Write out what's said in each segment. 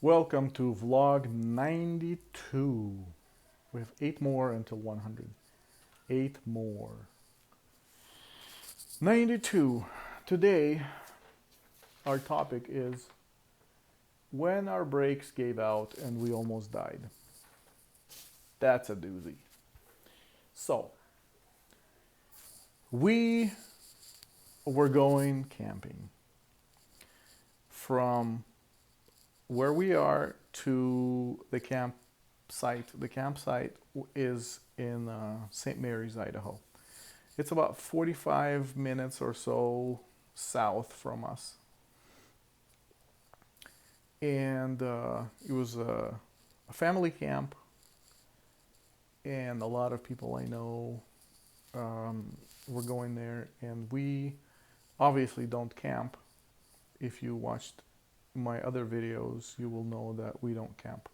Welcome to vlog 92. We have 8 more until 100. 8 more. 92. Today, our topic is when our brakes gave out and we almost died. That's a doozy. So, we were going camping from where we are to the campsite. The campsite is in St. Mary's, Idaho. It's about 45 minutes or so south from us. And it was a family camp, and a lot of people I know were going there. And we obviously don't camp. If you watched my other videos, you will know that we don't camp.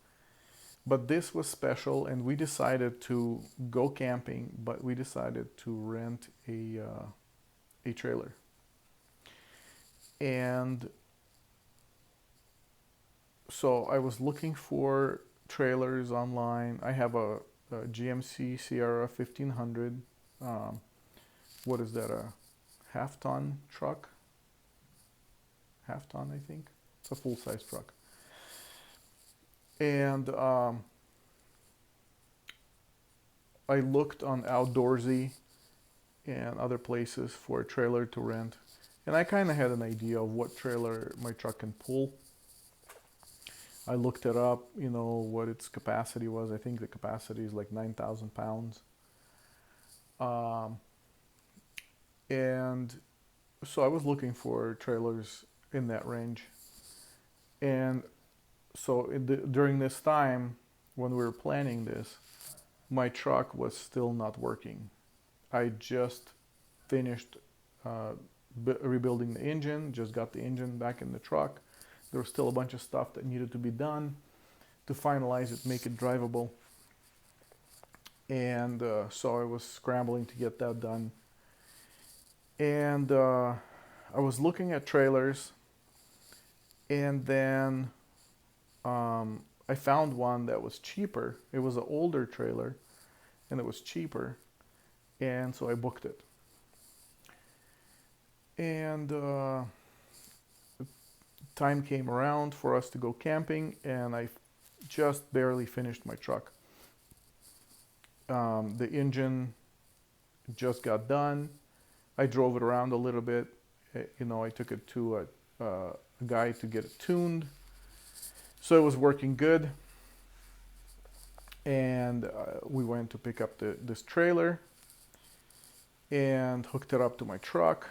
But this was special, and we decided to go camping, but we decided to rent a trailer. And so I was looking for trailers online. I have a GMC Sierra 1500. What is that, a half-ton truck? Half-ton, I think. It's a full-size truck. And I looked on Outdoorsy and other places for a trailer to rent. And I kind of had an idea of what trailer my truck can pull. I looked it up, what its capacity was. I think the capacity is like 9,000 pounds. And so I was looking for trailers in that range. And so during this time, when we were planning this, my truck was still not working. I just finished rebuilding the engine, just got the engine back in the truck. There was still a bunch of stuff that needed to be done to finalize it, make it drivable. And so I was scrambling to get that done. And I was looking at trailers, and then I found one that was cheaper. It was an older trailer, and it was cheaper, and so I booked it. And time came around for us to go camping, and I just barely finished my truck. The engine just got done. I drove it around a little bit. I took it to a guy to get it tuned. So it was working good. And we went to pick up this trailer and hooked it up to my truck,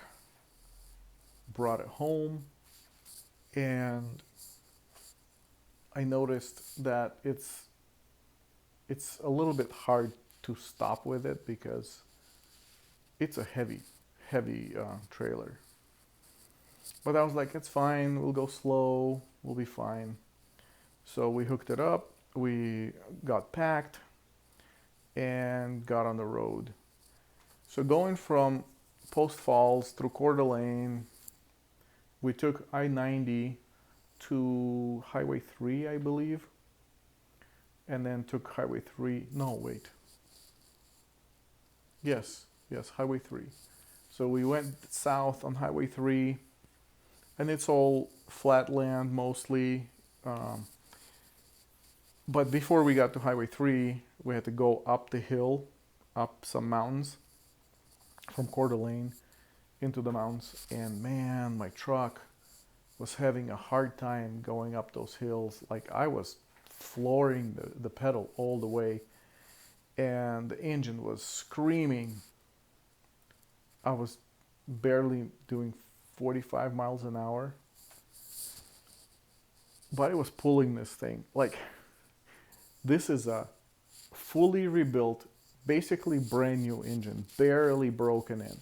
brought it home, and I noticed that it's a little bit hard to stop with it because it's a heavy trailer. But I was like, it's fine, we'll go slow, we'll be fine. So we hooked it up, we got packed, and got on the road. So going from Post Falls through Coeur d'Alene, we took I-90 to Highway 3, I believe, and then took Highway 3, no, wait. Yes, Highway 3. So we went south on Highway 3, and it's all flat land mostly. But before we got to Highway 3, we had to go up the hill, up some mountains from Coeur d'Alene into the mountains. And man, my truck was having a hard time going up those hills. Like I was flooring the pedal all the way, and the engine was screaming. I was barely doing 45 miles an hour, but it was pulling this thing. Like, this is a fully rebuilt, basically brand new engine, barely broken in.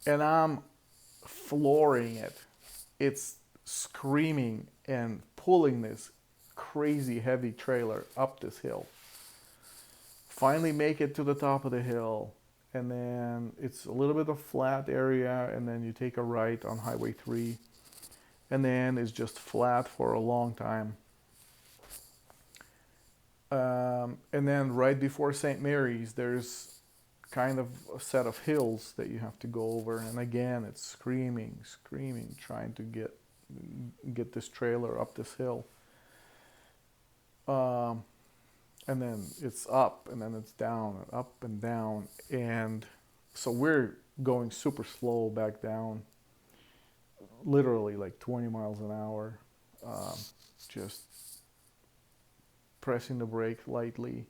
And I'm flooring it. It's screaming and pulling this crazy heavy trailer up this hill. Finally make it to the top of the hill, and then it's a little bit of flat area, and then you take a right on Highway 3, and then it's just flat for a long time. And then right before St. Mary's, there's kind of a set of hills that you have to go over, and again, it's screaming, screaming, trying to get this trailer up this hill. Um, and then it's up, and then it's down, and up and down, and so we're going super slow back down, literally like 20 miles an hour, just pressing the brake lightly,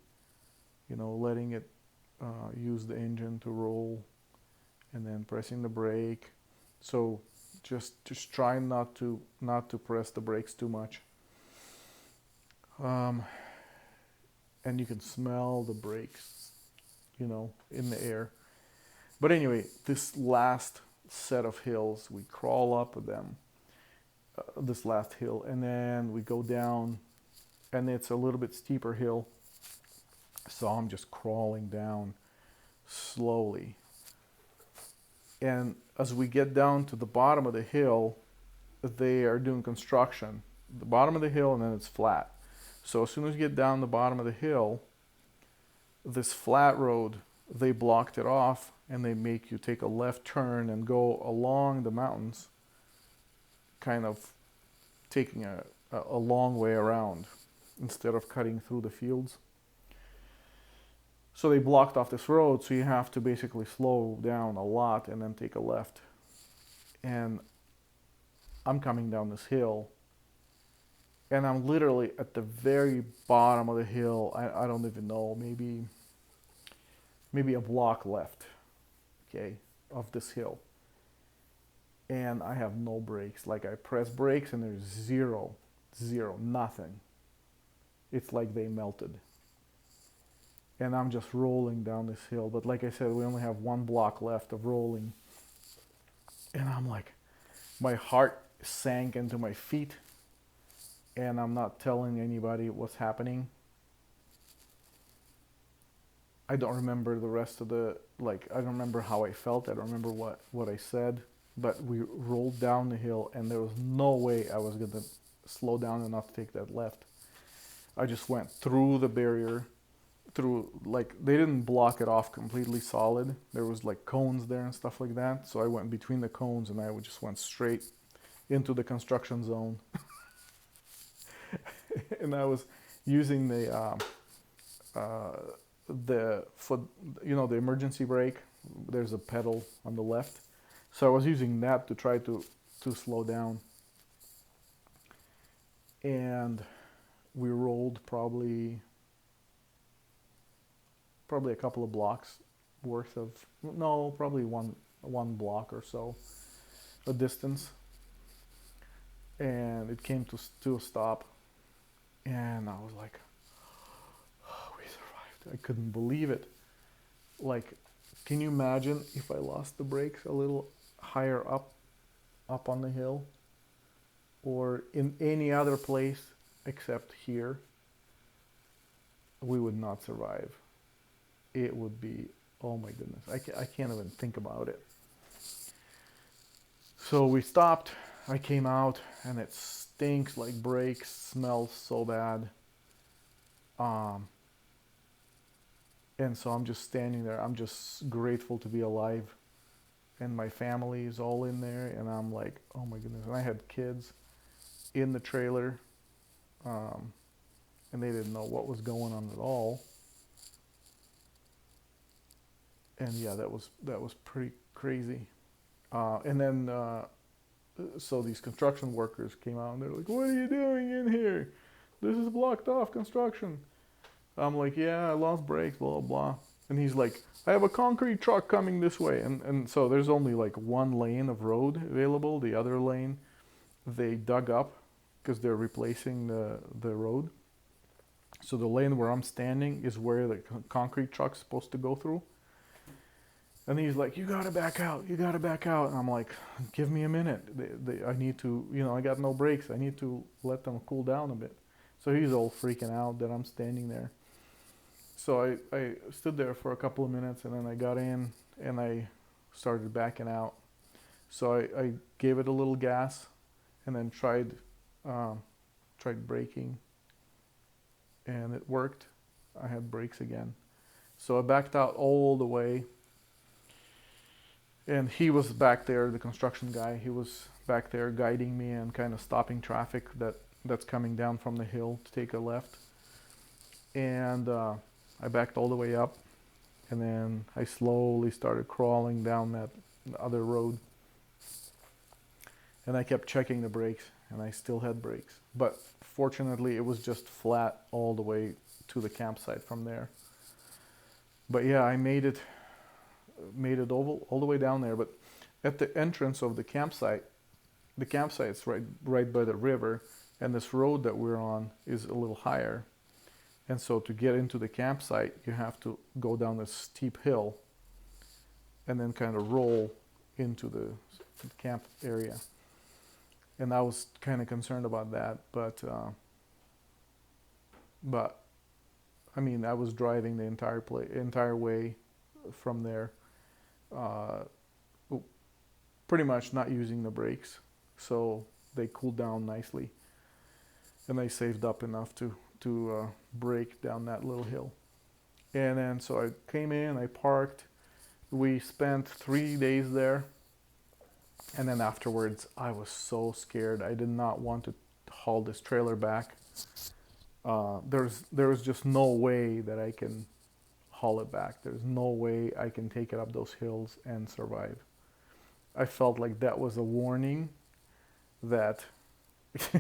letting it use the engine to roll, and then pressing the brake. So just trying not to press the brakes too much. And you can smell the brakes, in the air. But anyway, this last set of hills, we crawl up them, this last hill, and then we go down, and it's a little bit steeper hill. So I'm just crawling down slowly. And as we get down to the bottom of the hill, they are doing construction. The bottom of the hill, and then it's flat. So as soon as you get down the bottom of the hill, this flat road, they blocked it off, and they make you take a left turn and go along the mountains, kind of taking a long way around instead of cutting through the fields. So they blocked off this road, so you have to basically slow down a lot and then take a left. And I'm coming down this hill, and I'm literally at the very bottom of the hill. I don't even know, maybe a block left, okay, of this hill. And I have no brakes. Like, I press brakes and there's zero, nothing. It's like they melted. And I'm just rolling down this hill. But like I said, we only have one block left of rolling. And I'm like, my heart sank into my feet. And I'm not telling anybody what's happening. I don't remember the rest of I don't remember how I felt. I don't remember what I said. But we rolled down the hill, and there was no way I was going to slow down enough to take that left. I just went through the barrier, they didn't block it off completely solid. There was cones there and stuff like that. So I went between the cones, and I just went straight into the construction zone. And I was using the foot, the emergency brake. There's a pedal on the left. So I was using that to try to slow down. And we rolled probably a couple of blocks worth of, no, probably one block or so, a distance. And it came to a stop. And I was like, oh, we survived. I couldn't believe it. Can you imagine if I lost the brakes a little higher up on the hill, or in any other place except here? We would not survive. It would be, oh my goodness, I can't even think about it. So we stopped. I came out, and it stinks like brakes, smells so bad. And so I'm just standing there. I'm just grateful to be alive. And my family is all in there, and I'm like, oh my goodness. And I had kids in the trailer, and they didn't know what was going on at all. And yeah, that was pretty crazy. And then so these construction workers came out, and they're like, what are you doing in here? This is blocked off construction. I'm like, yeah, I lost brakes, blah, blah. And he's like, I have a concrete truck coming this way. And so there's only one lane of road available. The other lane, they dug up because they're replacing the road. So the lane where I'm standing is where the concrete truck's supposed to go through. And he's like, you gotta back out. And I'm like, give me a minute. I need to, I got no brakes. I need to let them cool down a bit. So he's all freaking out that I'm standing there. So I stood there for a couple of minutes, and then I got in, and I started backing out. So I gave it a little gas, and then tried braking, and it worked. I had brakes again. So I backed out all the way, and he was back there, the construction guy. He was back there guiding me and kind of stopping traffic that's coming down from the hill to take a left. And I backed all the way up, and then I slowly started crawling down that other road. And I kept checking the brakes, and I still had brakes. But fortunately, it was just flat all the way to the campsite from there. But yeah, I made it all the way down there. But at the entrance of the campsite's right by the river, and this road that we're on is a little higher. And so to get into the campsite, you have to go down this steep hill and then kind of roll into the camp area. And I was kind of concerned about that, but I mean, I was driving the entire way from there, pretty much not using the brakes, so they cooled down nicely, and I saved up enough to brake down that little hill. And then so I came in, I parked. We spent 3 days there. And then afterwards, I was so scared. I did not want to haul this trailer back. There was just no way that I can haul it back. There's no way I can take it up those hills and survive. I felt like that was a warning that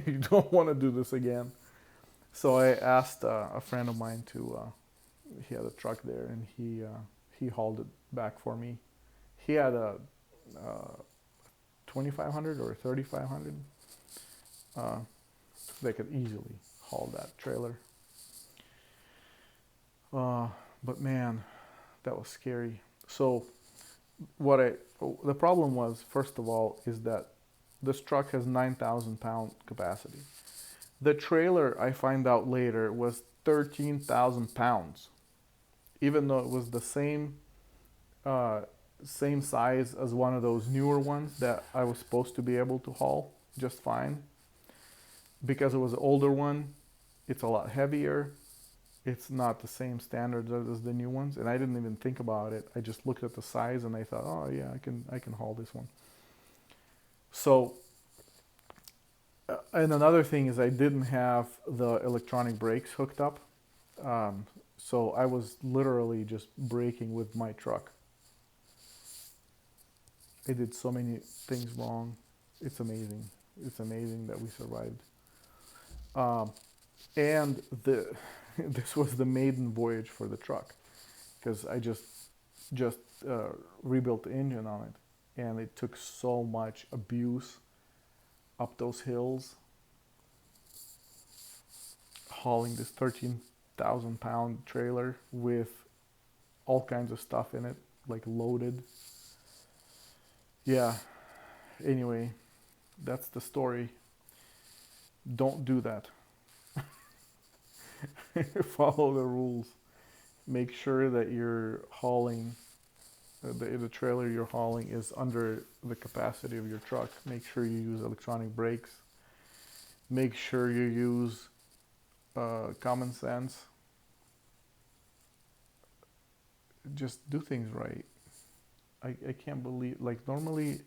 you don't want to do this again. So I asked a friend of mine he had a truck there, and he hauled it back for me. He had a 2500 or 3500. They could easily haul that trailer. But man, that was scary. So the problem was, first of all, is that this truck has 9,000 pound capacity. The trailer, I find out later, was 13,000 pounds, even though it was the same size as one of those newer ones that I was supposed to be able to haul just fine. Because it was an older one, it's a lot heavier. It's not the same standards as the new ones, and I didn't even think about it. I just looked at the size and I thought, oh yeah, I can haul this one. So, and another thing is I didn't have the electronic brakes hooked up, so I was literally just braking with my truck. I did so many things wrong. It's amazing. It's amazing that we survived. And this was the maiden voyage for the truck, because I just rebuilt the engine on it, and it took so much abuse up those hills, hauling this 13,000 pound trailer with all kinds of stuff in it, like loaded. Yeah, anyway, that's the story. Don't do that. Follow the rules. Make sure that you're hauling, the trailer you're hauling is under the capacity of your truck. Make sure you use electronic brakes. Make sure you use common sense. Just do things right. I can't believe, like, normally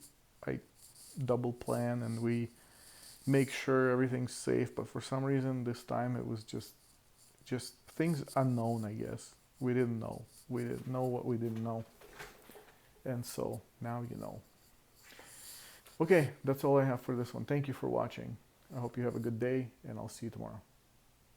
I double plan and we make sure everything's safe, but for some reason this time it was just things unknown, I guess. We didn't know what we didn't know, and so now you know. Okay, that's all I have for this one. Thank you for watching. I hope you have a good day, and I'll see you tomorrow.